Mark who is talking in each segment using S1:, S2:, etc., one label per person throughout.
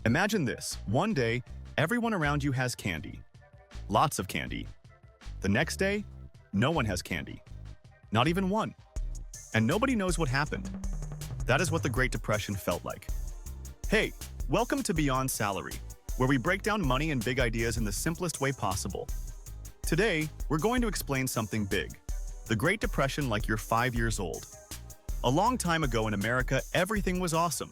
S1: Imagine this. One day, everyone around you has candy. Lots of candy. The next day, no one has candy. Not even one. And nobody knows what happened. That is what the Great Depression felt like. Hey, welcome to Beyond Salary, where we break down money and big ideas in the simplest way possible. Today, we're going to explain something big. The Great Depression like you're 5 years old. A long time ago in America, everything was awesome.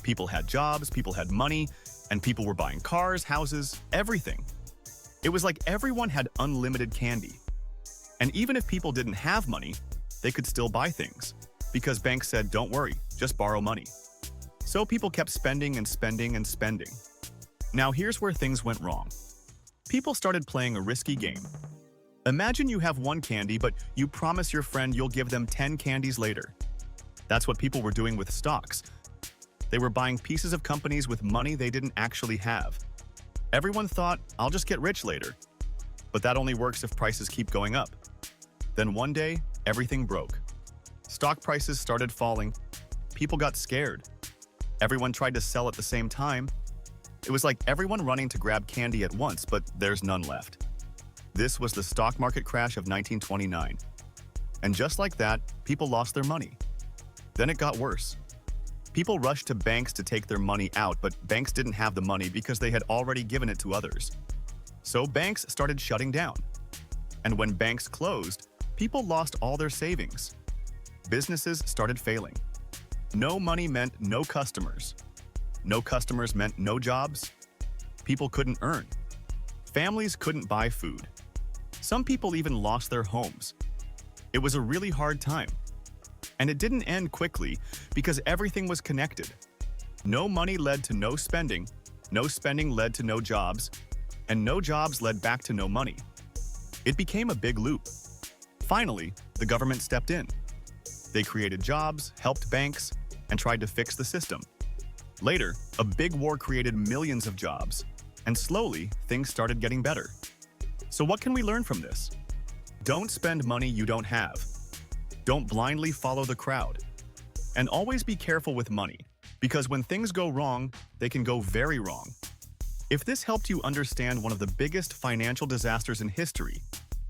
S1: People had jobs, people had money, and people were buying cars, houses, everything. It was like everyone had unlimited candy. And even if people didn't have money, they could still buy things, because banks said, don't worry, just borrow money. So people kept spending and spending and spending. Now here's where things went wrong. People started playing a risky game. Imagine you have one candy, but you promise your friend you'll give them 10 candies later. That's what people were doing with stocks. They were buying pieces of companies with money they didn't actually have. Everyone thought, I'll just get rich later. But that only works if prices keep going up. Then one day, everything broke. Stock prices started falling. People got scared. Everyone tried to sell at the same time. It was like everyone running to grab candy at once, but there's none left. This was the stock market crash of 1929. And just like that, people lost their money. Then it got worse. People rushed to banks to take their money out, but banks didn't have the money because they had already given it to others. So banks started shutting down. And when banks closed, people lost all their savings. Businesses started failing. No money meant no customers. No customers meant no jobs. People couldn't earn. Families couldn't buy food. Some people even lost their homes. It was a really hard time. And it didn't end quickly because everything was connected. No money led to no spending led to no jobs, and no jobs led back to no money. It became a big loop. Finally, the government stepped in. They created jobs, helped banks, and tried to fix the system. Later, a big war created millions of jobs, and slowly, things started getting better. So what can we learn from this? Don't spend money you don't have. Don't blindly follow the crowd. And always be careful with money, because when things go wrong, they can go very wrong. If this helped you understand one of the biggest financial disasters in history,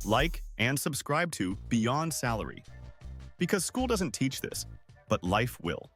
S1: like and subscribe to Beyond Salary. Because school doesn't teach this, but life will.